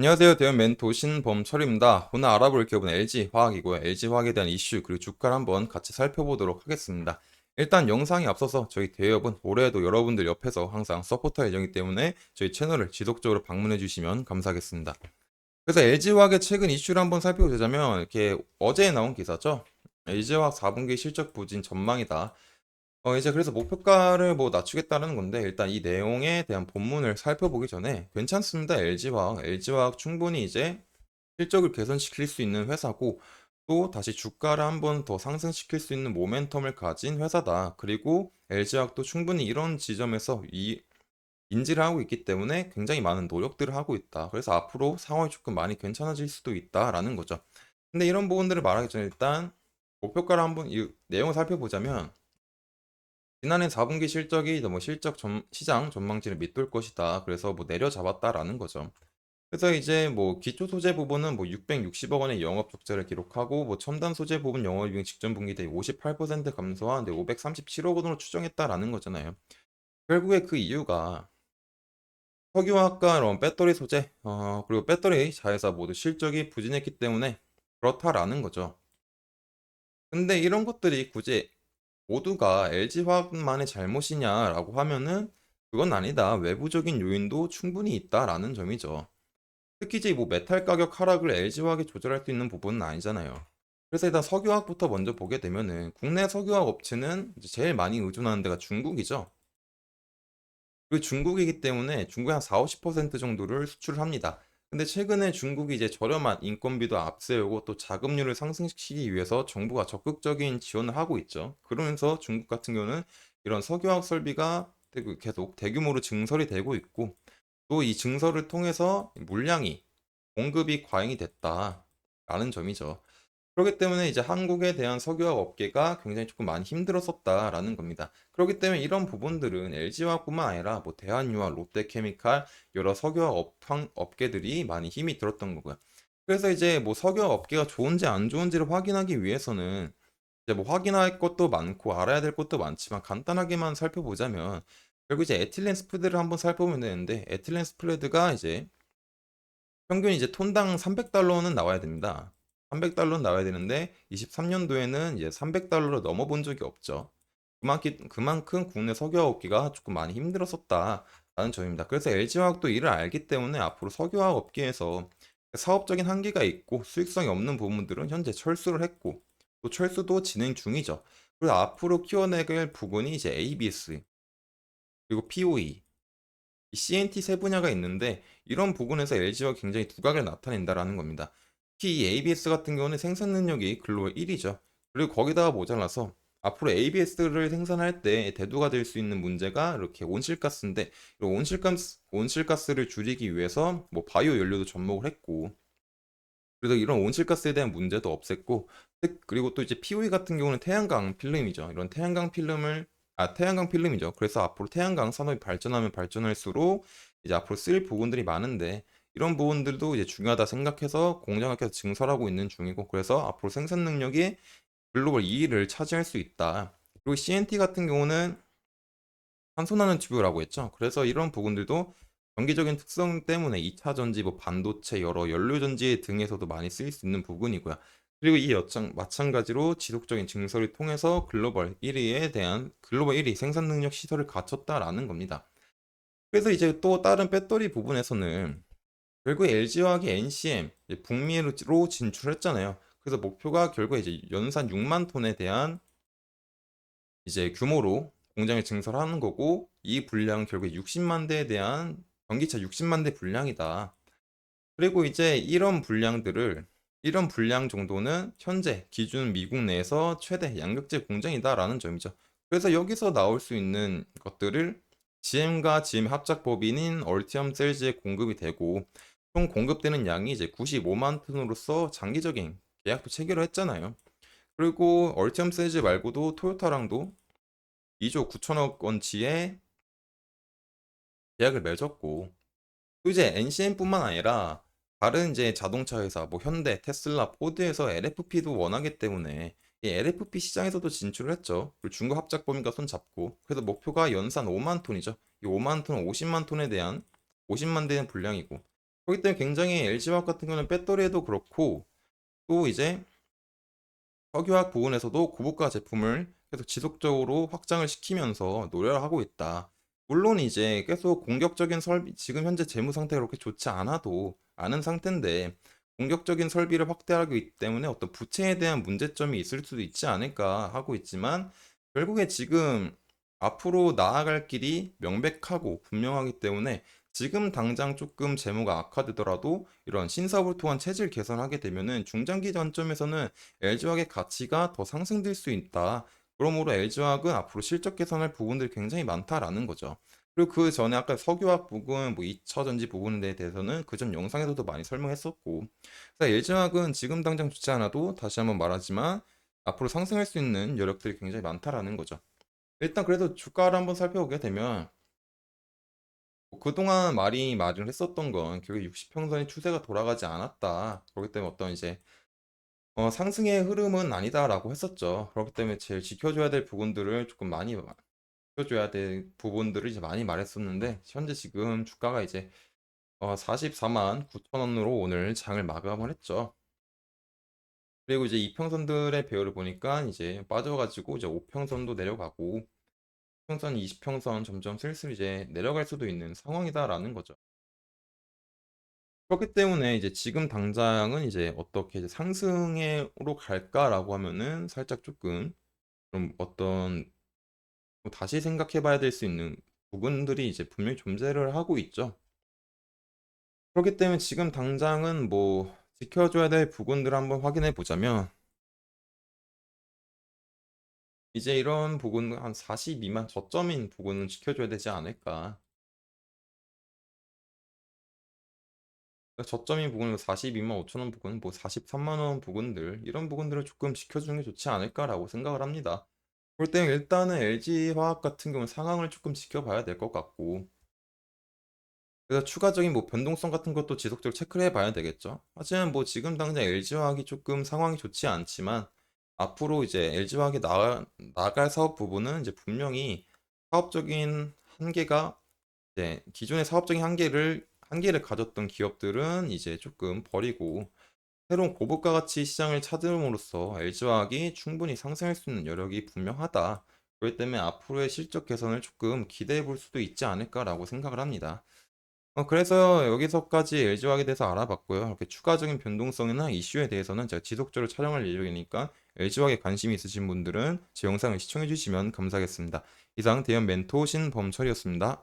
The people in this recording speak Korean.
안녕하세요. 대형 멘토 신범철입니다. 오늘 알아볼 기업은 LG화학이고요. LG화학에 대한 이슈 그리고 주가를 한번 같이 살펴보도록 하겠습니다. 일단 영상에 앞서서 저희 대업은 올해에도 여러분들 옆에서 항상 서포터 예정이기 때문에 저희 채널을 지속적으로 방문해 주시면 감사하겠습니다. 그래서 LG화학의 최근 이슈를 한번 살펴보자면 이렇게 어제 나온 기사죠. LG화학 4분기 실적 부진 전망이다. 이제 그래서 목표가를 뭐 낮추겠다는 건데 일단 이 내용에 대한 본문을 살펴보기 전에 괜찮습니다. LG화학. LG화학 충분히 이제 실적을 개선시킬 수 있는 회사고 또 다시 주가를 한번 더 상승시킬 수 있는 모멘텀을 가진 회사다. 그리고 LG화학도 충분히 이런 지점에서 인지를 하고 있기 때문에 굉장히 많은 노력들을 하고 있다. 그래서 앞으로 상황이 조금 많이 괜찮아질 수도 있다라는 거죠. 근데 이런 부분들을 말하기 전에 일단 목표가를 한번 이 내용을 살펴보자면 지난해 4분기 실적이 뭐 시장 전망치를 밑돌 것이다. 그래서 뭐 내려잡았다라는 거죠. 그래서 이제 뭐 기초 소재 부분은 뭐 660억 원의 영업 적자를 기록하고 뭐 첨단 소재 부분 영업이익 직전 분기 대비 58% 감소한 537억 원으로 추정했다라는 거잖아요. 결국에 그 이유가 석유화학과 이런 배터리 소재, 그리고 배터리 자회사 모두 실적이 부진했기 때문에 그렇다라는 거죠. 근데 이런 것들이 굳이 모두가 LG화학만의 잘못이냐라고 하면은 그건 아니다. 외부적인 요인도 충분히 있다라는 점이죠. 특히 이제 뭐 메탈 가격 하락을 LG화학이 조절할 수 있는 부분은 아니잖아요. 그래서 일단 석유화학부터 먼저 보게 되면은 국내 석유화학 업체는 이제 제일 많이 의존하는 데가 중국이죠. 그 중국이기 때문에 중국이 한 4, 50% 정도를 수출을 합니다. 근데 최근에 중국이 이제 저렴한 인건비도 앞세우고 또 자금률을 상승시키기 위해서 정부가 적극적인 지원을 하고 있죠. 그러면서 중국 같은 경우는 이런 석유화학 설비가 계속 대규모로 증설이 되고 있고 또 이 증설을 통해서 물량이 공급이 과잉이 됐다라는 점이죠. 그렇기 때문에 이제 한국에 대한 석유화학 업계가 굉장히 조금 많이 힘들었었다라는 겁니다. 그렇기 때문에 이런 부분들은 LG화학뿐만 아니라 뭐 대한유화, 롯데케미칼 여러 석유화학 업계들이 많이 힘이 들었던 거고요. 그래서 이제 뭐 석유화학 업계가 좋은지 안 좋은지를 확인하기 위해서는 이제 뭐 확인할 것도 많고 알아야 될 것도 많지만 간단하게만 살펴보자면 결국 이제 에틸렌 스프레드를 한번 살펴보면 되는데 에틸렌 스프레드가 이제 평균 이제 톤당 300달러는 나와야 됩니다. 300달러는 나와야 되는데 23년도에는 이제 300달러를 넘어본 적이 없죠. 그만큼 국내 석유화학업계가 조금 많이 힘들었었다라는 점입니다. 그래서 LG화학도 이를 알기 때문에 앞으로 석유화학 업계에서 사업적인 한계가 있고 수익성이 없는 부분들은 현재 철수를 했고 또 철수도 진행 중이죠. 그리고 앞으로 키워내길 부분이 이제 ABS 그리고 POE 이 CNT 세 분야가 있는데 이런 부분에서 LG가 굉장히 두각을 나타낸다라는 겁니다. 특히 이 ABS 같은 경우는 생산 능력이 글로벌 1위죠. 그리고 거기다가 모자라서 앞으로 ABS를 생산할 때 대두가 될 수 있는 문제가 이렇게 온실가스인데 이 온실가스를 줄이기 위해서 뭐 바이오 연료도 접목을 했고 그래서 이런 온실가스에 대한 문제도 없앴고 그리고 또 이제 POE 같은 경우는 태양광 필름이죠. 이런 태양광 필름이죠. 그래서 앞으로 태양광 산업이 발전하면 발전할수록 이제 앞으로 쓸 부분들이 많은데 이런 부분들도 이제 중요하다 생각해서 공장을 계속 증설하고 있는 중이고 그래서 앞으로 생산 능력이 글로벌 2위를 차지할 수 있다. 그리고 CNT 같은 경우는 탄소나는 튜브라고 했죠. 그래서 이런 부분들도 전기적인 특성 때문에 2차 전지, 뭐 반도체, 여러 연료 전지 등에서도 많이 쓰일 수 있는 부분이고요. 그리고 마찬가지로 지속적인 증설을 통해서 글로벌 1위 생산 능력 시설을 갖췄다라는 겁니다. 그래서 이제 또 다른 배터리 부분에서는 결국 LG화학이 NCM, 북미로 진출했잖아요. 그래서 목표가 결국 이제 연산 6만 톤에 대한 이제 규모로 공장을 증설하는 거고 이 분량은 결국 60만 대에 대한 전기차 60만 대 분량이다. 그리고 이제 이런 분량 정도는 현재 기준 미국 내에서 최대 양극재 공장이다라는 점이죠. 그래서 여기서 나올 수 있는 것들을 GM과 GM 합작 법인인 얼티엄 셀즈에 공급이 되고 총 공급되는 양이 이제 95만 톤으로서 장기적인 계약도 체결을 했잖아요. 그리고 얼티엄 셀즈 말고도 토요타랑도 2조 9천억 원치의 계약을 맺었고 또 이제 NCM뿐만 아니라 다른 이제 자동차 회사 뭐 현대, 테슬라, 포드에서 LFP도 원하기 때문에 이 LFP 시장에서도 진출을 했죠. 그리고 중국 합작법인과 손잡고 그래서 목표가 연산 5만 톤이죠. 이 5만 톤, 50만 톤에 대한 50만 대의 분량이고 그렇기 때문에 굉장히 LG화학 같은 경우는 배터리에도 그렇고 또 이제 석유화학 부분에서도 고부가 제품을 계속 지속적으로 확장을 시키면서 노력을 하고 있다. 물론 이제 계속 공격적인 설비, 지금 현재 재무 상태가 그렇게 좋지 않아도 않은 상태인데 공격적인 설비를 확대하기 때문에 어떤 부채에 대한 문제점이 있을 수도 있지 않을까 하고 있지만 결국에 지금 앞으로 나아갈 길이 명백하고 분명하기 때문에 지금 당장 조금 재무가 악화되더라도 이런 신사업을 통한 체질 개선하게 되면은 중장기 관점에서는 LG화학의 가치가 더 상승될 수 있다. 그러므로 LG화학은 앞으로 실적 개선할 부분들이 굉장히 많다라는 거죠. 그리고 그 전에 아까 석유화학 부분, 뭐 2차 전지 부분에 대해서는 그전 영상에서도 많이 설명했었고, 그래서 LG화학은 지금 당장 좋지 않아도 다시 한번 말하지만 앞으로 상승할 수 있는 여력들이 굉장히 많다라는 거죠. 일단 그래도 주가를 한번 살펴보게 되면 뭐 그동안 많이 말을 했었던 건 결국 60평선의 추세가 돌아가지 않았다. 그렇기 때문에 어떤 이제 상승의 흐름은 아니다라고 했었죠. 그렇기 때문에 제일 지켜줘야 될 부분들을 조금 많이 지켜줘야 될 부분들을 이제 많이 말했었는데 현재 지금 주가가 이제 44만 9천 원으로 오늘 장을 마감을 했죠. 그리고 이제 이평선들의 배열을 보니까 이제 빠져가지고 이제 5평선도 내려가고 평선, 20평선 점점 슬슬 이제 내려갈 수도 있는 상황이다라는 거죠. 그렇기 때문에 이제 지금 당장은 이제 어떻게 이제 상승으로 갈까라고 하면은 살짝 조금 좀 어떤 뭐 다시 생각해 봐야 될 수 있는 부분들이 이제 분명히 존재를 하고 있죠. 그렇기 때문에 지금 당장은 뭐 지켜줘야 될 부분들을 한번 확인해 보자면 이제 이런 부분 한 42만 저점인 부분은 지켜줘야 되지 않을까. 그러니까 저점인 부분은 42만 5천 원 부분, 뭐 43만 원 부분들 이런 부분들을 조금 지켜주는 게 좋지 않을까라고 생각을 합니다. 그럴 때는 일단은 LG화학 같은 경우는 상황을 조금 지켜봐야 될 것 같고 그래서 추가적인 뭐 변동성 같은 것도 지속적으로 체크를 해봐야 되겠죠. 하지만 뭐 지금 당장 LG화학이 조금 상황이 좋지 않지만 앞으로 이제 LG화학이 나갈 사업 부분은 이제 분명히 사업적인 한계가 이제 기존의 사업적인 한계를 가졌던 기업들은 이제 조금 버리고 새로운 고부가 가치 시장을 찾음으로써 LG화학이 충분히 상승할 수 있는 여력이 분명하다. 그렇기 때문에 앞으로의 실적 개선을 조금 기대해 볼 수도 있지 않을까라고 생각을 합니다. 그래서 여기서까지 LG화학에 대해서 알아봤고요. 이렇게 추가적인 변동성이나 이슈에 대해서는 제가 지속적으로 촬영할 예정이니까 LG화학에 관심이 있으신 분들은 제 영상을 시청해 주시면 감사하겠습니다. 이상 대연 멘토 신범철이었습니다.